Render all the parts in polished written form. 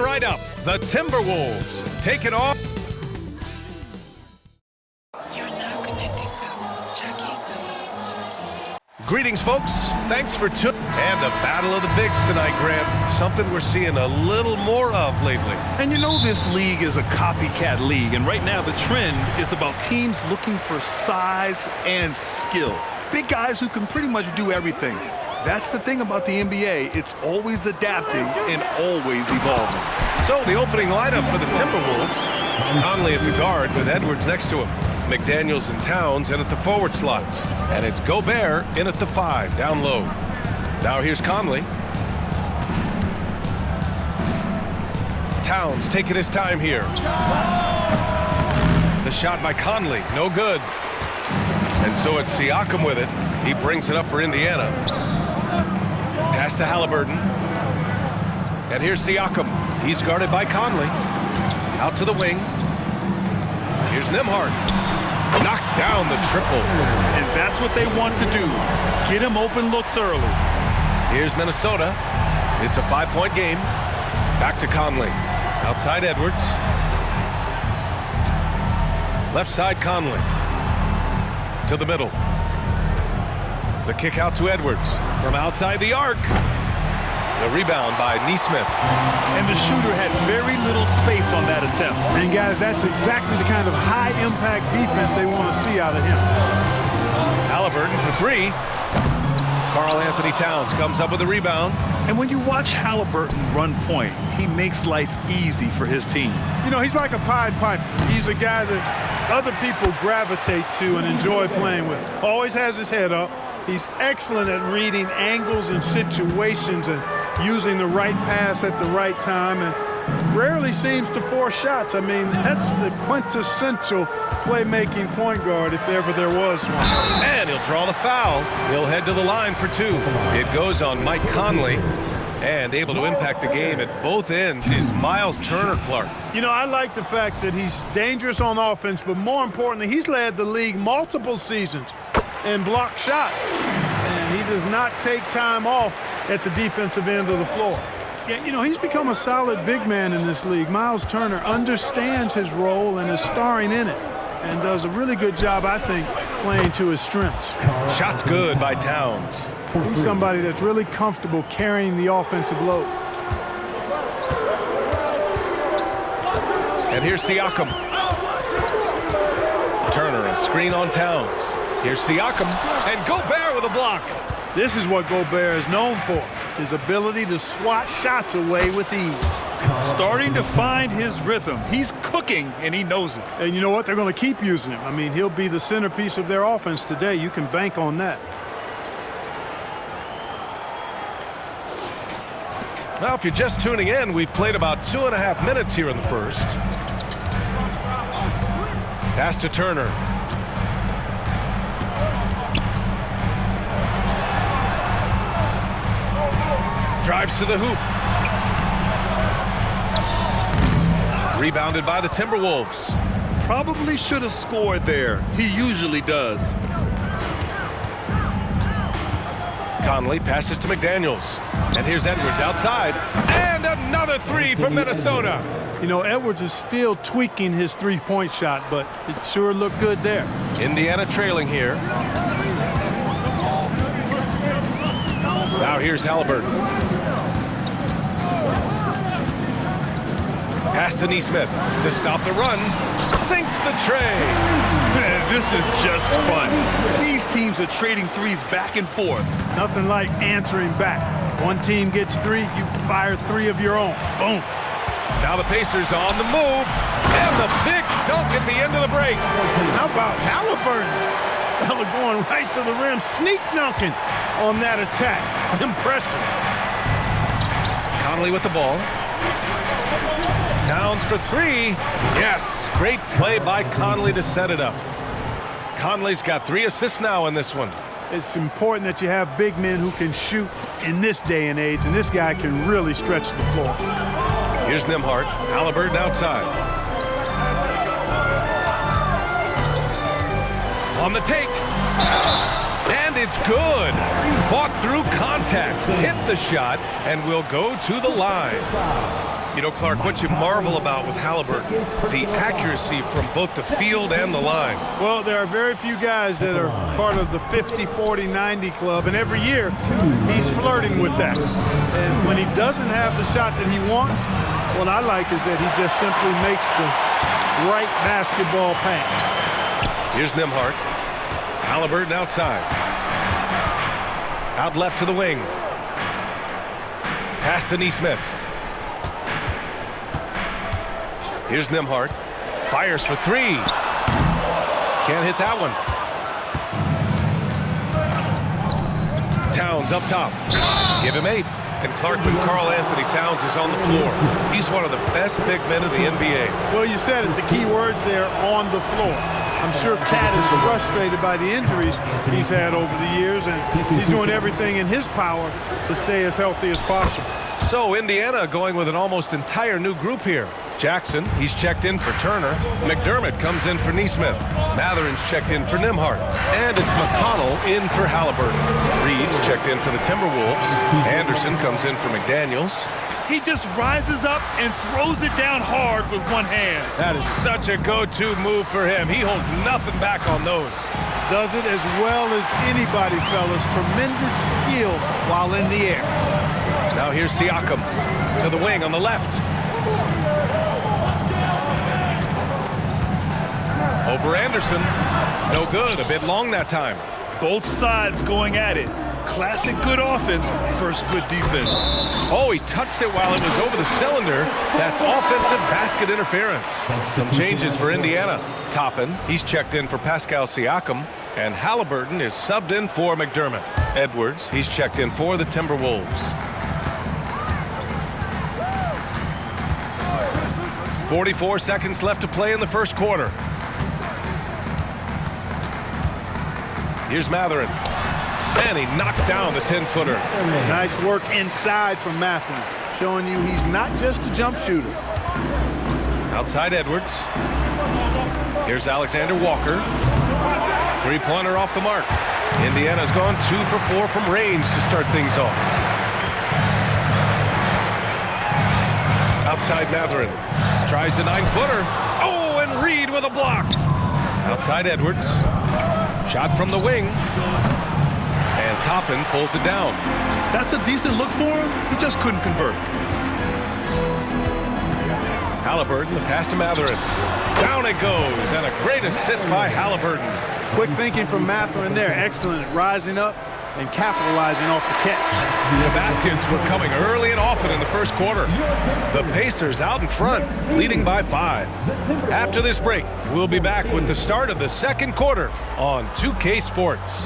right up, the Timberwolves take it off. You're now connected to Jackie Zulu. Greetings, folks. Thanks for tuning. And the battle of the bigs tonight, Grant. Something we're seeing a little more of lately. And you know this league is a copycat league, and right now the trend is about teams looking for size and skill. Big guys who can pretty much do everything. That's the thing about the NBA. It's always adapting and always evolving. So the opening lineup for the Timberwolves. Conley at the guard with Edwards next to him. McDaniels and Towns in at the forward slots. And it's Gobert in at the 5, down low. Now here's Conley. Towns taking his time here. The shot by Conley, no good. And so it's Siakam with it. He brings it up for Indiana. Pass to Halliburton. And here's Siakam. He's guarded by Conley. Out to the wing. Here's Nembhard. Knocks down the triple. And that's what they want to do. Get him open looks early. Here's Minnesota. It's a 5-point game. Back to Conley. Outside Edwards. Left side Conley. To the middle. The kick out to Edwards. From outside the arc. The rebound by Nesmith. And the shooter had very little space on that attempt. And guys, that's exactly the kind of high-impact defense they want to see out of him. Halliburton for 3. Karl-Anthony Towns comes up with a rebound. And when you watch Halliburton run point, he makes life easy for his team. You know, he's like a Pied Piper. He's a guy that other people gravitate to and enjoy playing with. Always has his head up. He's excellent at reading angles and situations and using the right pass at the right time, and rarely seems to force shots. I mean, that's the quintessential playmaking point guard if ever there was one. And he'll draw the foul. He'll head to the line for 2. It goes on Mike Conley. And able to impact the game at both ends is Miles Turner-Clark. You know, I like the fact that he's dangerous on offense, but more importantly, he's led the league multiple seasons and blocked shots. And he does not take time off at the defensive end of the floor. Yeah, you know, he's become a solid big man in this league. Miles Turner understands his role and is starring in it and does a really good job, I think, playing to his strengths. Shots good by Towns. He's somebody that's really comfortable carrying the offensive load. And here's Siakam. Turner, a screen on Towns. Here's Siakam, and Gobert with a block. This is what Gobert is known for, his ability to swat shots away with ease. Starting to find his rhythm. He's cooking, and he knows it. And you know what? They're going to keep using him. I mean, he'll be the centerpiece of their offense today. You can bank on that. Now, if you're just tuning in, we've played about 2.5 minutes here in the first. Pass to Turner. Drives to the hoop. Rebounded by the Timberwolves. Probably should have scored there. He usually does. Conley passes to McDaniels. And here's Edwards outside. And another 3 from Minnesota. You know, Edwards is still tweaking his three-point shot, but it sure looked good there. Indiana trailing here. Now here's Halliburton. Pass to Nesmith to stop the run. Sinks the tray. Man, this is just fun. These teams are trading threes back and forth. Nothing like answering back. One team gets 3, you fire 3 of your own. Boom. Now the Pacers on the move. And the big dunk at the end of the break. How about Halliburton? This fella going right to the rim, sneak dunking on that attack. Impressive. Conley with the ball. Towns for 3. Yes, great play by Conley to set it up. Conley's got 3 assists now in this one. It's important that you have big men who can shoot in this day and age, and this guy can really stretch the floor. Here's Nembhard. Halliburton outside. On the take. And it's good. Fought through contact. Hit the shot and will go to the line. You know, Clark, what you marvel about with Haliburton, the accuracy from both the field and the line. Well, there are very few guys that are part of the 50, 40, 90 club, and every year he's flirting with that. And when he doesn't have the shot that he wants, what I like is that he just simply makes the right basketball pass. Here's Nembhard. Haliburton outside. Out left to the wing. Pass to Nesmith. Here's Nembhard. Fires for three. Can't hit that one. Towns up top. Give him 8. And Clark, when Karl-Anthony Towns is on the floor, he's one of the best big men of the NBA. Well, you said it. The key words there, on the floor. I'm sure Cat is frustrated by the injuries he's had over the years, and he's doing everything in his power to stay as healthy as possible. So Indiana going with an almost entire new group here. Jackson, he's checked in for Turner. McDermott comes in for Nesmith. Matherin's checked in for Nembhard. And it's McConnell in for Haliburton. Reed's checked in for the Timberwolves. Anderson comes in for McDaniels. He just rises up and throws it down hard with one hand. That is such a go-to move for him. He holds nothing back on those. Does it as well as anybody, fellas. Tremendous skill while in the air. Now here's Siakam to the wing on the left. Over Anderson. No good. A bit long that time. Both sides going at it. Classic good offense versus good defense. Oh, he touched it while it was over the cylinder. That's offensive basket interference. Some changes for Indiana. Toppin, he's checked in for Pascal Siakam. And Haliburton is subbed in for McDermott. Edwards, he's checked in for the Timberwolves. 44 seconds left to play in the first quarter. Here's Mathurin. And he knocks down the 10-footer. Nice work inside from Mathurin, showing you he's not just a jump shooter. Outside Edwards. Here's Alexander Walker. Three-pointer off the mark. Indiana's gone 2 for 4 from range to start things off. Outside Mathurin. Tries the 9-footer. Oh, and Reed with a block. Outside Edwards. Shot from the wing. And Toppin pulls it down. That's a decent look for him. He just couldn't convert. Haliburton, the pass to Mathurin. Down it goes, and a great assist by Haliburton. Quick thinking from Mathurin there. Excellent at rising up and capitalizing off the catch. The baskets were coming early and often in the first quarter. The Pacers out in front, leading by 5. After this break, we'll be back with the start of the second quarter on 2K Sports.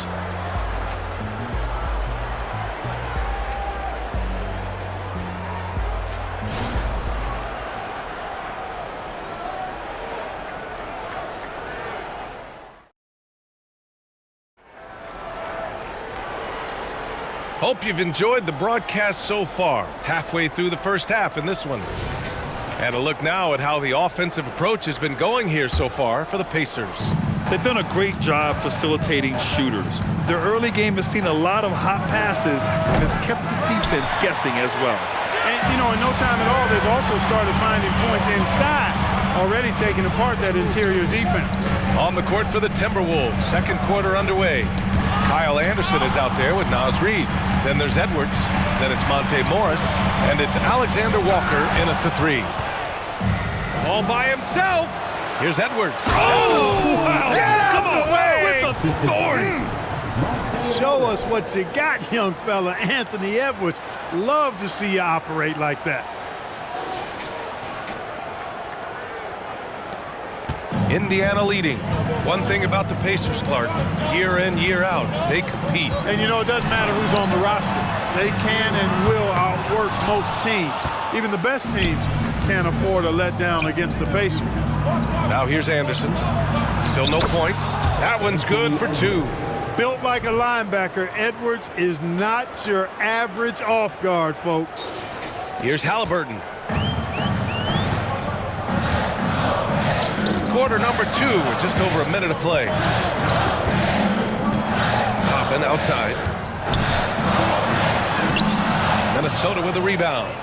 Hope you've enjoyed the broadcast so far, halfway through the first half in this one. And a look now at how the offensive approach has been going here so far for the Pacers. They've done a great job facilitating shooters. Their early game has seen a lot of hot passes and has kept the defense guessing as well. And, you know, in no time at all, they've also started finding points inside, already taking apart that interior defense. On the court for the Timberwolves, second quarter underway. Kyle Anderson is out there with Naz Reid. Then there's Edwards. Then it's Monte Morris. And it's Alexander Walker in at the 3. All by himself. Here's Edwards. Oh, wow. Get out Come the on, way. with authority. Show us what you got, young fella. Anthony Edwards. Love to see you operate like that. Indiana leading. One thing about the Pacers, Clark, year in, year out, they compete. And you know, it doesn't matter who's on the roster. They can and will outwork most teams. Even the best teams can't afford a letdown against the Pacers. Now here's Anderson. Still no points. That one's good for 2. Built like a linebacker, Edwards is not your average off guard, folks. Here's Haliburton. Quarter number 2 with just over a minute of play. Toppin outside. Minnesota with a rebound.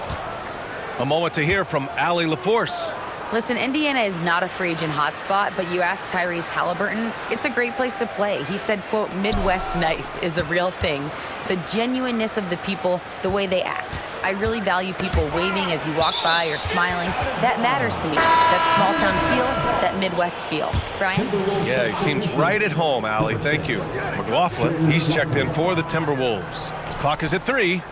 A moment to hear from Allie LaForce. Listen, Indiana is not a free agent hotspot, but you ask Tyrese Halliburton, it's a great place to play. He said, quote, Midwest nice is a real thing. The genuineness of the people, the way they act. I really value people waving as you walk by or smiling. That matters to me. That small town feel, that Midwest feel. Brian? Yeah, he seems right at home, Allie. Thank you. McLaughlin, he's checked in for the Timberwolves. Clock is at 3.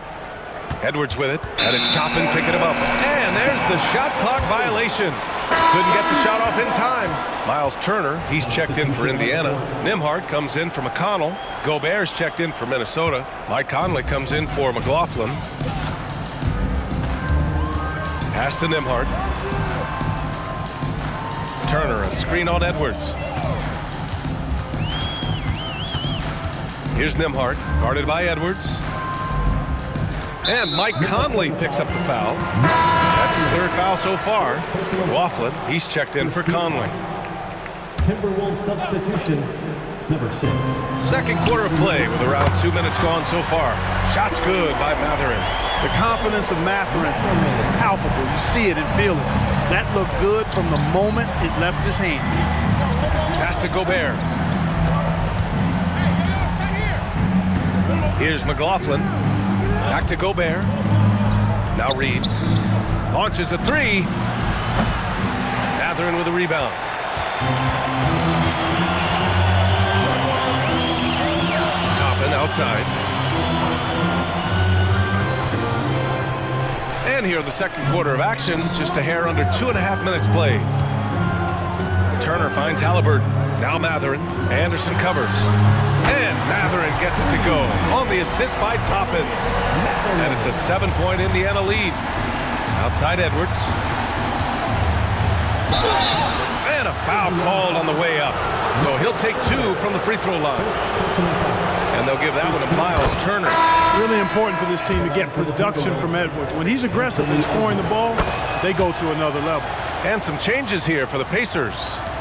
Edwards with it, and it's Toppin picking him up. And there's the shot clock violation. Couldn't get the shot off in time. Miles Turner, he's checked in for Indiana. Nembhard comes in for McConnell. Gobert's checked in for Minnesota. Mike Conley comes in for McLaughlin. Pass to Nembhard. Turner, a screen on Edwards. Here's Nembhard, guarded by Edwards. And Mike Conley picks up the foul. That's his 3rd foul so far. McLaughlin, he's checked in for Conley. Timberwolves substitution, number 6. Second quarter of play with around 2 minutes gone so far. Shots good by Mathurin. The confidence of Mathurin, palpable. You see it and feel it. That looked good from the moment it left his hand. Pass to Gobert. Here's McLaughlin. Back to Gobert. Now Reed. Launches a 3. Mathurin with a rebound. Toppin outside. And here in the second quarter of action, just a hair under 2.5 minutes played. Turner finds Halliburton. Now Mathurin. Anderson covers. And Mathurin gets it to go on the assist by Toppin. And it's a 7-point Indiana lead. Outside Edwards. And a foul called on the way up. So he'll take 2 from the free throw line. And they'll give that one to Miles Turner. Really important for this team to get production from Edwards. When he's aggressive in scoring the ball, they go to another level. And some changes here for the Pacers.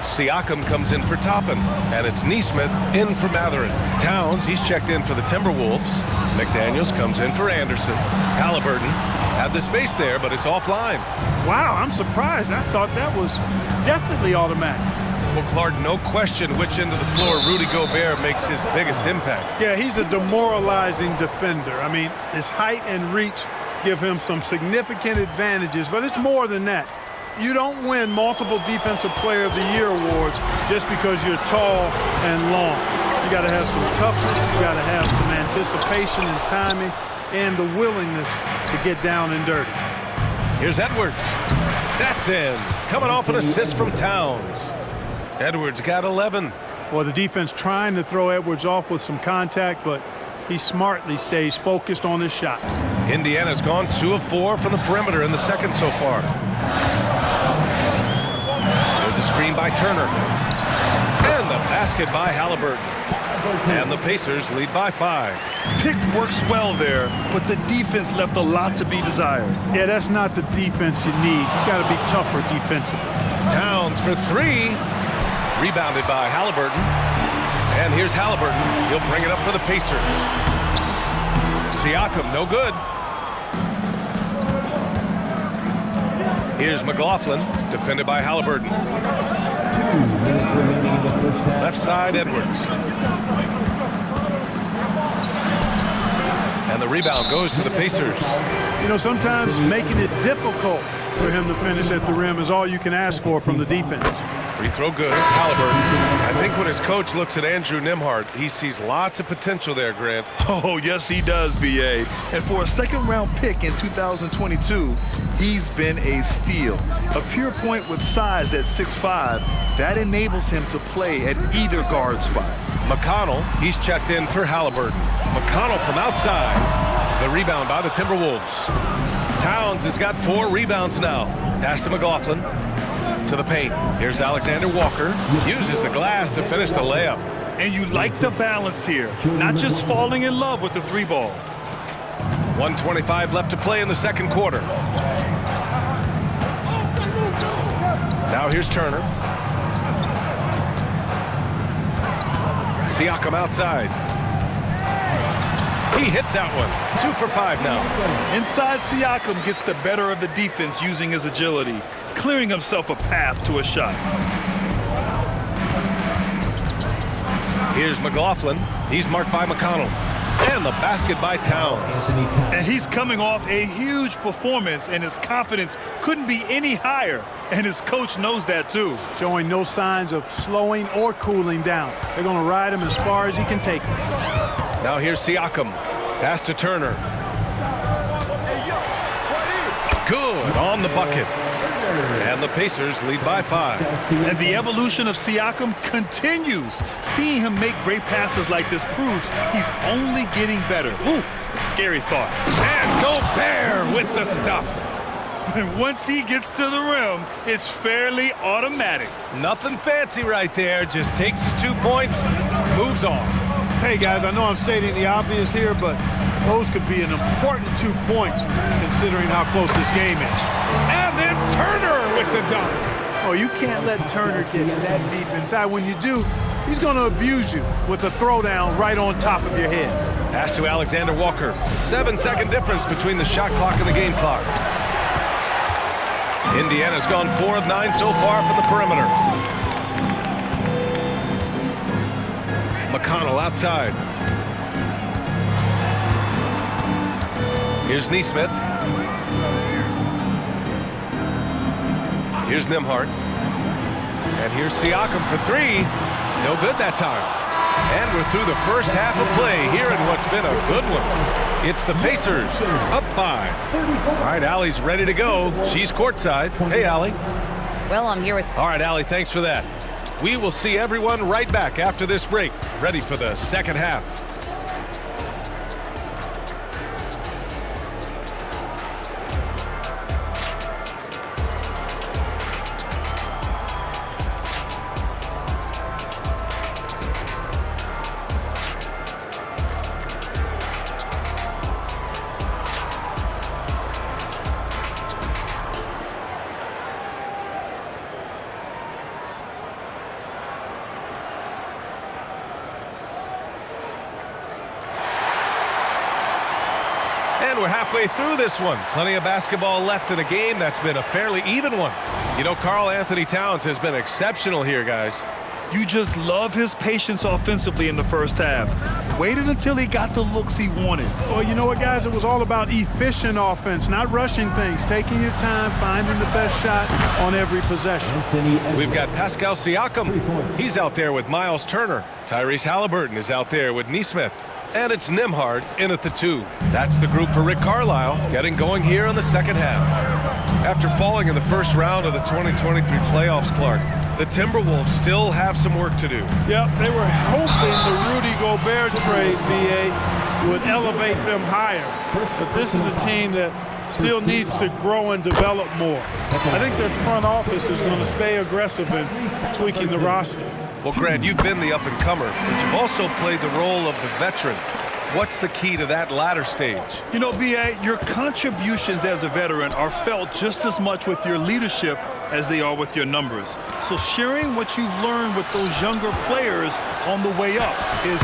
Siakam comes in for Toppin, and it's Nesmith in for Mathurin. Towns, he's checked in for the Timberwolves. McDaniels comes in for Anderson. Halliburton had the space there, but it's offline. Wow, I'm surprised. I thought that was definitely automatic. Well, Clark, no question which end of the floor Rudy Gobert makes his biggest impact. Yeah, he's a demoralizing defender. I mean, his height and reach give him some significant advantages, but it's more than that. You don't win multiple Defensive Player of the Year awards just because you're tall and long. You got to have some toughness. You got to have some anticipation and timing and the willingness to get down and dirty. Here's Edwards. That's in. Coming off an assist from Towns. Edwards got 11. Well, the defense trying to throw Edwards off with some contact, but he smartly stays focused on his shot. Indiana's gone 2 of 4 from the perimeter in the second so far. There's a screen by Turner. And the basket by Halliburton. And the Pacers lead by 5. Pick works well there, but the defense left a lot to be desired. Yeah, that's not the defense you need. You got to be tougher defensively. Towns for 3. Rebounded by Halliburton. And here's Halliburton. He'll bring it up for the Pacers. Siakam, no good. Here's McLaughlin, defended by Halliburton. 2 minutes remaining in the first half. Left side, Edwards. And the rebound goes to the Pacers. You know, sometimes making it difficult for him to finish at the rim is all you can ask for from the defense. Free throw good, Halliburton. I think when his coach looks at Andrew Nembhard, he sees lots of potential there, Grant. Oh, yes, he does, B.A. And for a second-round pick in 2022, he's been a steal. A pure point with size at 6'5", that enables him to play at either guard spot. McConnell, he's checked in for Halliburton. McConnell from outside. The rebound by the Timberwolves. Towns has got 4 rebounds now. Pass to McLaughlin. To the paint. Here's Alexander Walker. Uses the glass to finish the layup. And you like the balance here. Not just falling in love with the 3-ball. 1:25 left to play in the second quarter. Now here's Turner. Siakam outside. He hits that one. 2 for 5 now. Inside, Siakam gets the better of the defense using his agility, clearing himself a path to a shot. Here's McLaughlin. He's marked by McConnell. And the basket by Towns. And he's coming off a huge performance, and his confidence couldn't be any higher. And his coach knows that too. Showing no signs of slowing or cooling down. They're going to ride him as far as he can take him. Now here's Siakam. Pass to Turner. Good on the bucket. And the Pacers lead by 5. And the evolution of Siakam continues. Seeing him make great passes like this proves he's only getting better. Ooh, scary thought. And Gobert with the stuff. And once he gets to the rim, it's fairly automatic. Nothing fancy right there. Just takes his 2 points, moves on. Hey, guys, I know I'm stating the obvious here, but those could be an important 2 points considering how close this game is. And then Turner with the dunk. Oh, you can't let Turner get that deep inside. When you do, he's going to abuse you with a throwdown right on top of your head. Pass to Alexander Walker. 7-second difference between the shot clock and the game clock. Indiana's gone 4 of 9 so far from the perimeter. McConnell outside. Here's Nesmith. Here's Nembhard. And here's Siakam for 3. No good that time. And we're through the first half of play here in what's been a good one. It's the Pacers up 5. All right, Allie's ready to go. She's courtside. Hey, Allie. Well, I'm here with... All right, Allie, thanks for that. We will see everyone right back after this break, ready for the second half. And we're halfway through this one. Plenty of basketball left in a game that's been a fairly even one. You know, Karl Anthony Towns has been exceptional here, guys. You just love his patience offensively in the first half. Waited until he got the looks he wanted. Well, you know what, guys? It was all about efficient offense, not rushing things, taking your time, finding the best shot on every possession. We've got Pascal Siakam. He's out there with Miles Turner. Tyrese Halliburton is out there with Nesmith. And it's Nembhard in at the 2. That's the group for Rick Carlisle, getting going here in the second half. After falling in the first round of the 2023 playoffs, Clark, the Timberwolves still have some work to do. Yep, they were hoping the Rudy Gobert trade, BA, would elevate them higher. But this is a team that still needs to grow and develop more. I think their front office is going to stay aggressive in tweaking the roster. Well, Grant, you've been the up-and-comer, but you've also played the role of the veteran. What's the key to that latter stage? You know, B.A., your contributions as a veteran are felt just as much with your leadership as they are with your numbers. So sharing what you've learned with those younger players on the way up is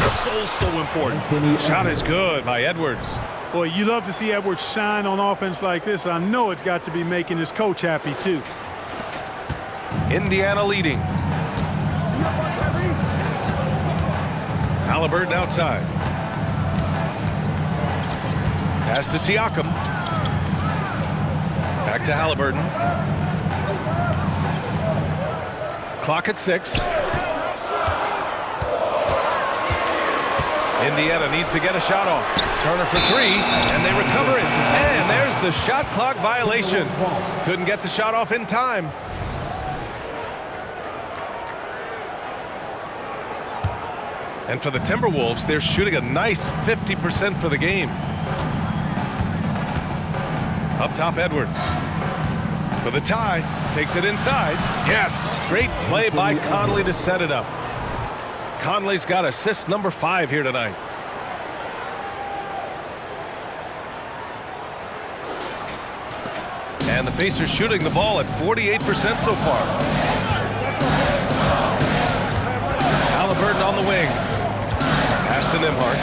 so important. Shot is good by Edwards. Boy, you love to see Edwards shine on offense like this. I know it's got to be making his coach happy, too. Indiana leading. Halliburton outside. Pass to Siakam. Back to Halliburton. Clock at 6. Indiana needs to get a shot off. Turner for 3, and they recover it. And there's the shot clock violation. Couldn't get the shot off in time. And for the Timberwolves, they're shooting a nice 50% for the game. Up top, Edwards. For the tie, takes it inside. Yes, great play by Conley to set it up. Conley's got assist number 5 here tonight. And the Pacers shooting the ball at 48% so far. Halliburton on the wing. Pass to Nembhard.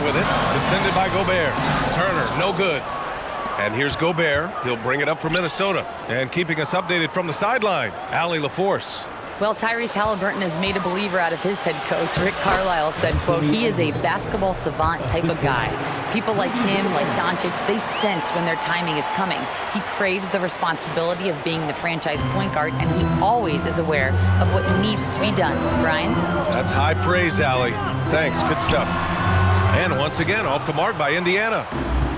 with it. Defended by Gobert. Turner, no good. And here's Gobert. He'll bring it up for Minnesota. And keeping us updated from the sideline, Allie LaForce. Well, Tyrese Halliburton has made a believer out of his head coach. Rick Carlisle said, quote, he is a basketball savant type of guy. People like him, like Doncic, they sense when their timing is coming. He craves the responsibility of being the franchise point guard, and he always is aware of what needs to be done. Brian? That's high praise, Allie. Thanks, good stuff. And once again, off the mark by Indiana.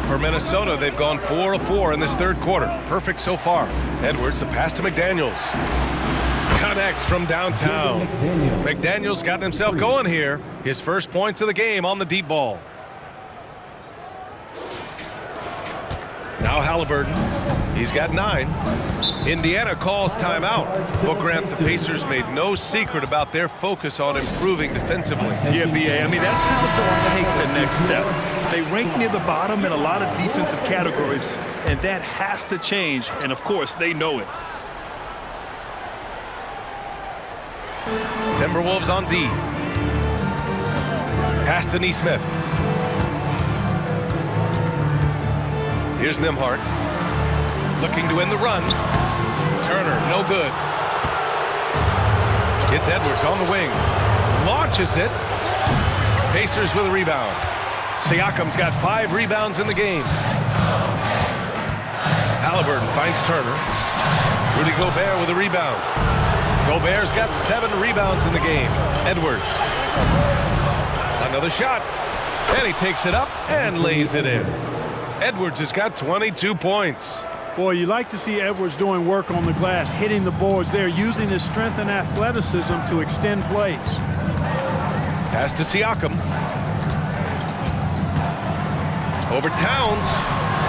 For Minnesota, they've gone 4 of 4 in this third quarter. Perfect so far. Edwards, the pass to McDaniels. Connects from downtown. McDaniels got himself going here. His first points of the game on the deep ball. Now Halliburton. He's got 9. Indiana calls timeout. Well, Grant, the Pacers made no secret about their focus on improving defensively. Yeah, B.A. I mean, that's how they'll take the next step. They rank near the bottom in a lot of defensive categories, and that has to change, and of course, they know it. Timberwolves on D. Pass to Nesmith. Here's Nembhard. Looking to end the run. Turner, no good. It's Edwards on the wing. Launches it. Pacers with a rebound. Siakam's got 5 rebounds in the game. Halliburton finds Turner. Rudy Gobert with a rebound. Gobert's got 7 rebounds in the game. Edwards. Another shot. And he takes it up and lays it in. Edwards has got 22 points. Boy, you like to see Edwards doing work on the glass, hitting the boards there, using his strength and athleticism to extend plays. Pass to Siakam. Over Towns.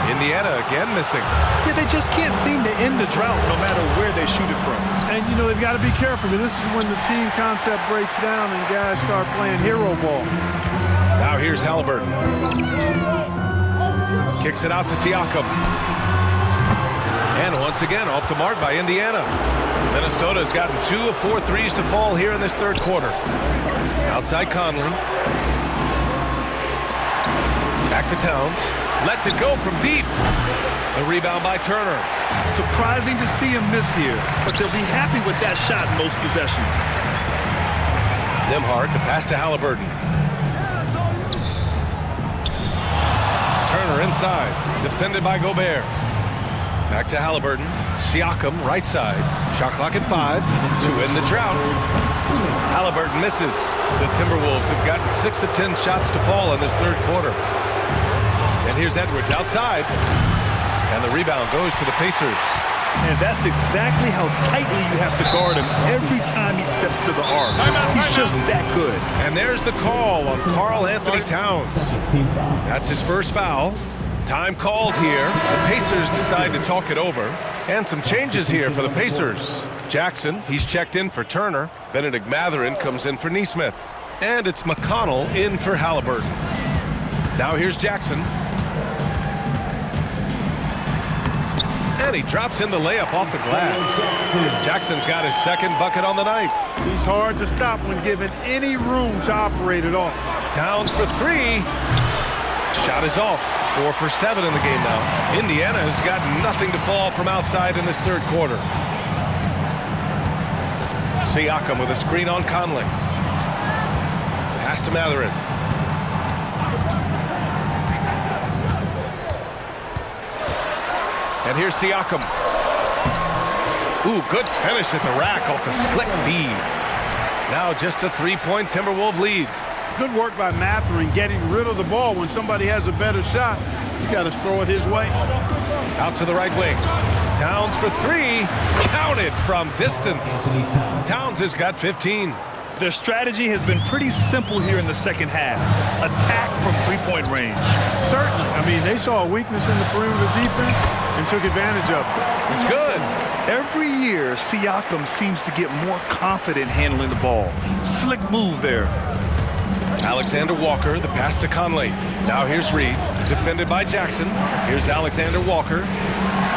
Indiana again missing. Yeah, they just can't seem to end the drought no matter where they shoot it from. And, you know, they've got to be careful, because this is when the team concept breaks down and guys start playing hero ball. Now here's Halliburton. Kicks it out to Siakam. And once again, off the mark by Indiana. Minnesota's gotten 2 of 4 threes to fall here in this third quarter. Outside Conley. Back to Towns. Lets it go from deep. The rebound by Turner. Surprising to see him miss here, but they'll be happy with that shot in most possessions. Nembhard, the pass to Halliburton. Turner inside. Defended by Gobert. Back to Halliburton. Siakam, right side. Shot clock at 5 to end the drought. Halliburton misses. The Timberwolves have gotten 6 of 10 shots to fall in this third quarter. And here's Edwards outside. And the rebound goes to the Pacers. And that's exactly how tightly you have to guard him every time he steps to the arc. He's just that good. And there's the call on Karl Anthony Towns. That's his first foul. Time called here. The Pacers decide to talk it over. And some changes here for the Pacers. Jackson, he's checked in for Turner. Benedict Mathurin comes in for Nesmith. And it's McConnell in for Halliburton. Now here's Jackson. And he drops in the layup off the glass. Jackson's got his second bucket on the night. He's hard to stop when given any room to operate at all. Towns for 3. Shot is off. 4 for 7 in the game now. Indiana has got nothing to fall from outside in this third quarter. Siakam with a screen on Conley. Pass to Mathurin. And here's Siakam. Ooh, good finish at the rack off the slick feed. Now just a 3-point Timberwolves lead. Good work by Mathurin getting rid of the ball. When somebody has a better shot, you got to throw it his way. Out to the right wing. Towns for 3. Counted from distance. Towns has got 15. Their strategy has been pretty simple here in the second half. Attack from 3-point range. Certainly. I mean, they saw a weakness in the perimeter defense and took advantage of it. It's good. Every year, Siakam seems to get more confident handling the ball. Slick move there. Alexander Walker, the pass to Conley. Now here's Reed, defended by Jackson. Here's Alexander Walker.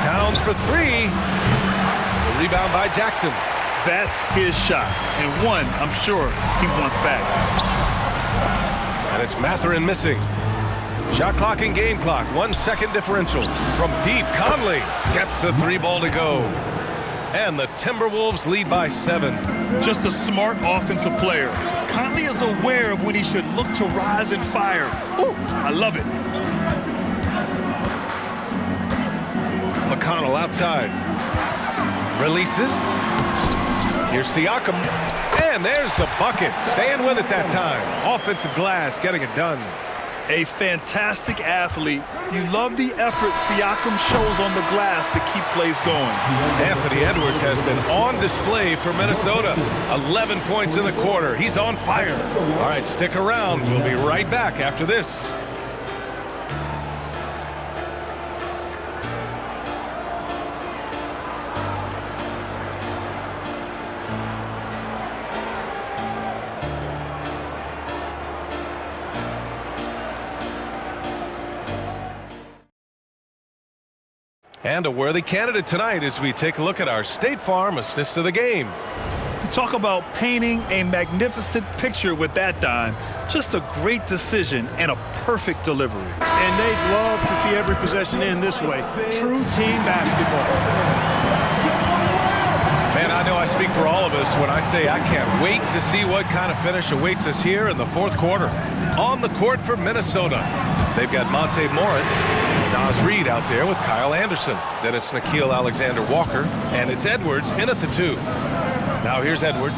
Towns for 3. The rebound by Jackson. That's his shot, and one I'm sure he wants back. And it's Mathurin missing. Shot clock and game clock, 1 second differential. From deep, Conley gets the 3 ball to go. And the Timberwolves lead by 7. Just a smart offensive player. Conley is aware of when he should look to rise and fire. Ooh, I love it. McConnell outside. Releases. Here's Siakam. And there's the bucket. Staying with it that time. Offensive glass, getting it done. A fantastic athlete. You love the effort Siakam shows on the glass to keep plays going. Anthony Edwards has been on display for Minnesota. 11 points in the quarter. He's on fire. All right, stick around. We'll be right back after this. And a worthy candidate tonight as we take a look at our State Farm assist of the game. You talk about painting a magnificent picture with that dime. Just a great decision and a perfect delivery. And they'd love to see every possession end this way. True team basketball. Man, I know I speak for all of us when I say I can't wait to see what kind of finish awaits us here in the 4th quarter. On the court for Minnesota, they've got Monte Morris, Naz Reid out there with Kyle Anderson. Then it's Nickeil Alexander-Walker, and it's Edwards in at the 2. Now here's Edwards.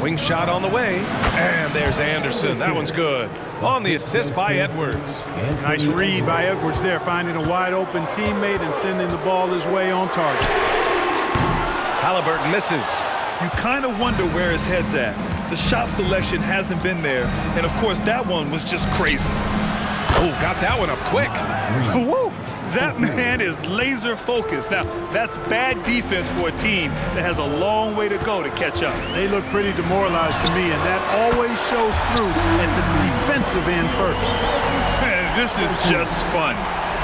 Wing shot on the way, and there's Anderson. That one's good. On the assist by Edwards. Nice read by Edwards there, finding a wide open teammate and sending the ball his way on target. Halliburton misses. You kind of wonder where his head's at. The shot selection hasn't been there, and of course that one was just crazy. Oh, got that one up quick. Woo! That man is laser focused. Now, that's bad defense for a team that has a long way to go to catch up. They look pretty demoralized to me, and that always shows through at the defensive end first. Man, this is just fun.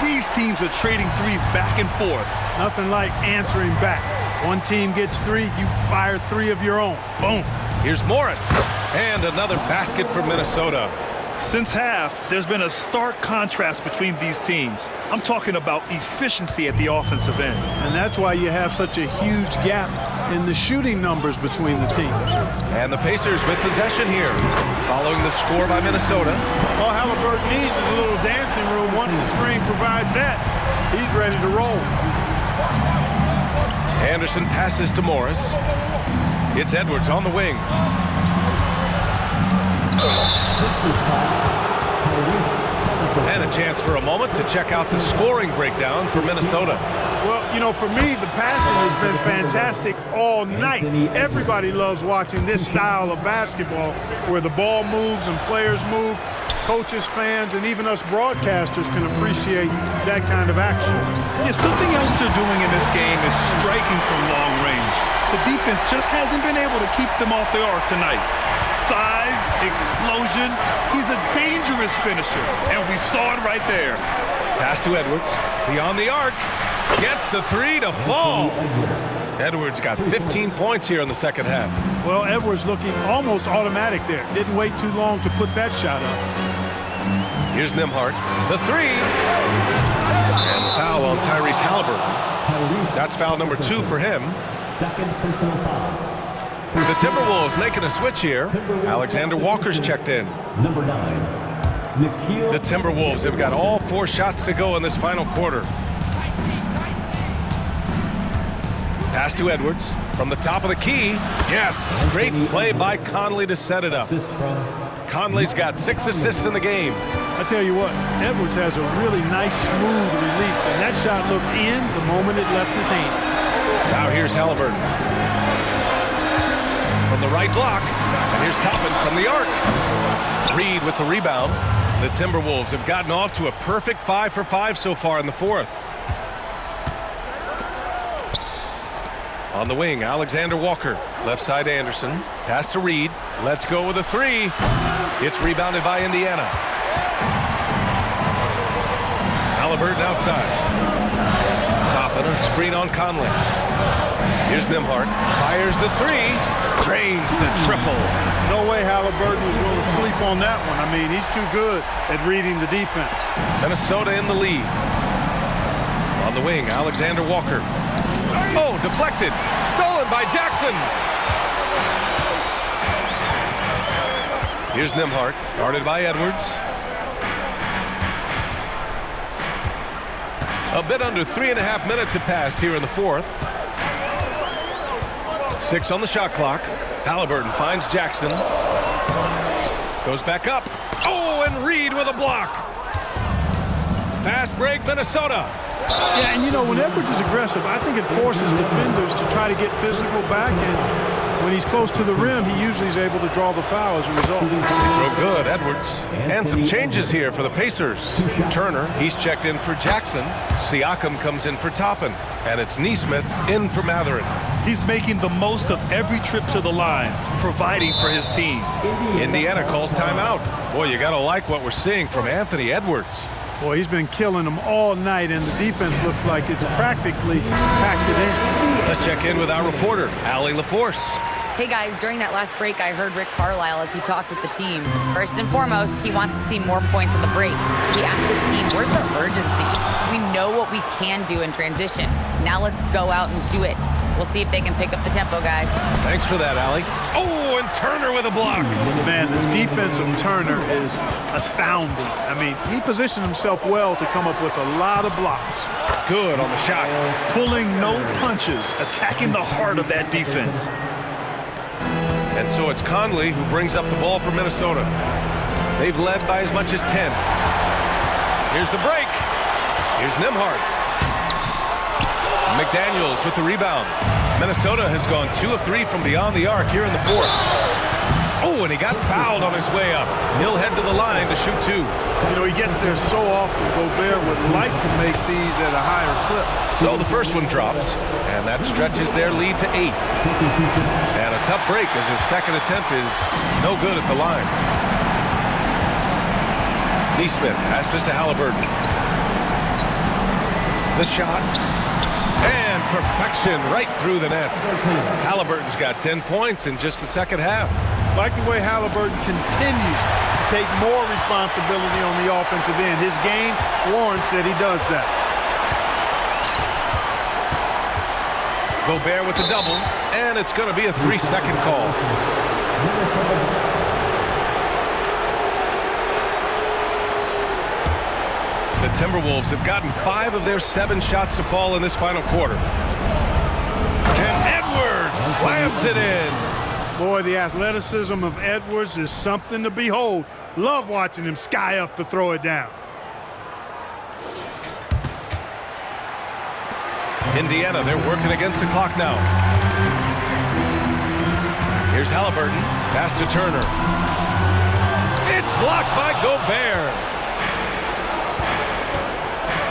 These teams are trading threes back and forth. Nothing like answering back. One team gets 3, you fire 3 of your own. Boom. Here's Morris. And another basket for Minnesota. Since half, there's been a stark contrast between these teams. I'm talking about efficiency at the offensive end. And that's why you have such a huge gap in the shooting numbers between the teams. And the Pacers with possession here. Following the score by Minnesota. All Halliburton needs is a little dancing room. Once the screen provides that, he's ready to roll. Anderson passes to Morris. It's Edwards on the wing. And a chance for a moment to check out the scoring breakdown for Minnesota. Well, you know, for me, the passing has been fantastic all night. Everybody loves watching this style of basketball where the ball moves and players move. Coaches, fans, and even us broadcasters can appreciate that kind of action. Yeah, something else they're doing in this game is striking from long range. The defense just hasn't been able to keep them off their arc tonight. Size, explosion, he's a dangerous finisher, and we saw it right there. Pass to Edwards, beyond the arc, gets the 3 to fall. Edwards got 15 points here in the second half. Well, Edwards looking almost automatic there. Didn't wait too long to put that shot up. Here's Nembhard, the 3. And foul on Tyrese Halliburton. That's foul number 2 for him. Second personal foul. The Timberwolves making a switch here. Alexander Walker's checked in. Number 9, Nickeil. The Timberwolves have got all 4 shots to go in this final quarter. Pass to Edwards from the top of the key. Yes, great play by Conley to set it up. Assist from Conley's got 6 assists in the game. I tell you what, Edwards has a really nice, smooth release, and that shot looked in the moment it left his hand. Now here's Halliburton. From the right block, and here's Toppin from the arc. Reid with the rebound. The Timberwolves have gotten off to a perfect 5 for 5 so far in the 4th. On the wing, Alexander Walker. Left side, Anderson. Pass to Reid. Let's go with a 3. It's rebounded by Indiana. Halliburton outside. Toppin, a screen on Conley. Here's Nembhard. Fires the 3. Drains the triple. No way Halliburton was going to sleep on that one. I mean, he's too good at reading the defense. Minnesota in the lead. On the wing, Alexander Walker. Oh, deflected. Stolen by Jackson. Here's Nembhard, guarded by Edwards. A bit under 3.5 minutes have passed here in the fourth. 6 on the shot clock. Halliburton finds Jackson. Goes back up. Oh, and Reed with a block. Fast break, Minnesota. Yeah, and you know, when Edwards is aggressive, I think it forces defenders to try to get physical back, and when he's close to the rim, he usually is able to draw the foul as a result. Throw good, Edwards. And some changes here for the Pacers. Turner, he's checked in for Jackson. Siakam comes in for Toppin. And it's Nesmith in for Mathurin. He's making the most of every trip to the line, providing for his team. Indiana calls timeout. Boy, you gotta like what we're seeing from Anthony Edwards. Boy, he's been killing them all night, and the defense looks like it's practically packed it in. Let's check in with our reporter, Allie LaForce. Hey guys, during that last break, I heard Rick Carlisle as he talked with the team. First and foremost, he wants to see more points on the break. He asked his team, where's the urgency? We know what we can do in transition. Now let's go out and do it. We'll see if they can pick up the tempo, guys. Thanks for that, Allie. Oh, and Turner with a block. Man, the defense of Turner is astounding. I mean, he positioned himself well to come up with a lot of blocks. Good on the shot. Pulling no punches, attacking the heart of that defense. And so it's Conley who brings up the ball for Minnesota. They've led by as much as 10. Here's the break. Here's Nembhard. McDaniels with the rebound. Minnesota has gone 2 of 3 from beyond the arc here in the fourth. Oh, and he got fouled on his way up. He'll head to the line to shoot 2. You know, he gets there so often. Gobert would like to make these at a higher clip. So the first one drops, and that stretches their lead to 8. And a tough break as his second attempt is no good at the line. Nesmith passes to Halliburton. The shot. And perfection right through the net. Halliburton's got 10 points in just the second half. Like the way Halliburton continues to take more responsibility on the offensive end. His game warrants that he does that. Gobert with the double, and it's going to be a 3-second call. The Timberwolves have gotten 5 of their 7 shots to fall in this final quarter. And Edwards slams it in. Boy, the athleticism of Edwards is something to behold. Love watching him sky up to throw it down. Indiana, they're working against the clock now. Here's Halliburton. Pass to Turner. It's blocked by Gobert.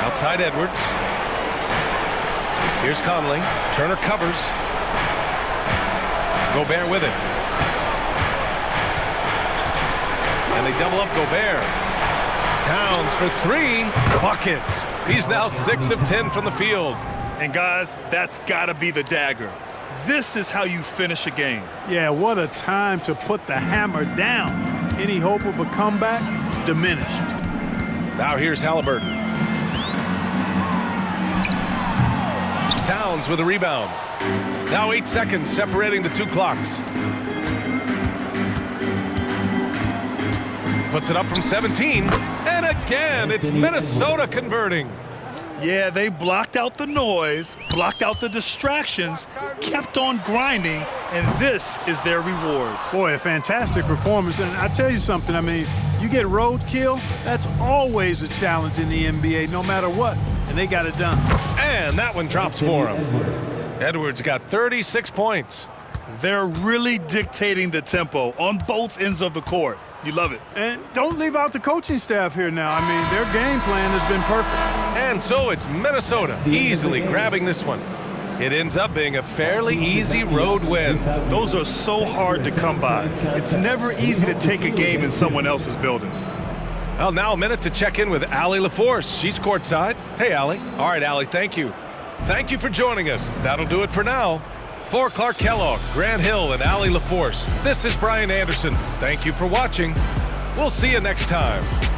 Outside Edwards. Here's Conley. Turner covers. Gobert with it. And they double up Gobert. Towns for 3 buckets. He's now 6 of 10 from the field. And guys, that's got to be the dagger. This is how you finish a game. Yeah, what a time to put the hammer down. Any hope of a comeback diminished. Now here's Halliburton. Towns with a rebound. Now 8 seconds separating the 2 clocks. Puts it up from 17. And again, it's Minnesota converting. Yeah, they blocked out the noise, blocked out the distractions, kept on grinding, and this is their reward. Boy, a fantastic performance. And I tell you something, I mean, you get roadkill, that's always a challenge in the NBA, no matter what. And they got it done. And that one drops for him. Edwards got 36 points. They're really dictating the tempo on both ends of the court. You love it. And don't leave out the coaching staff here now. I mean, their game plan has been perfect. And so it's Minnesota easily grabbing this one. It ends up being a fairly easy road win. Those are so hard to come by. It's never easy to take a game in someone else's building. Well, now a minute to check in with Allie LaForce. She's courtside. Hey, Allie. All right, Allie, thank you. Thank you for joining us. That'll do it for now. For Clark Kellogg, Grant Hill, and Allie LaForce, this is Brian Anderson. Thank you for watching. We'll see you next time.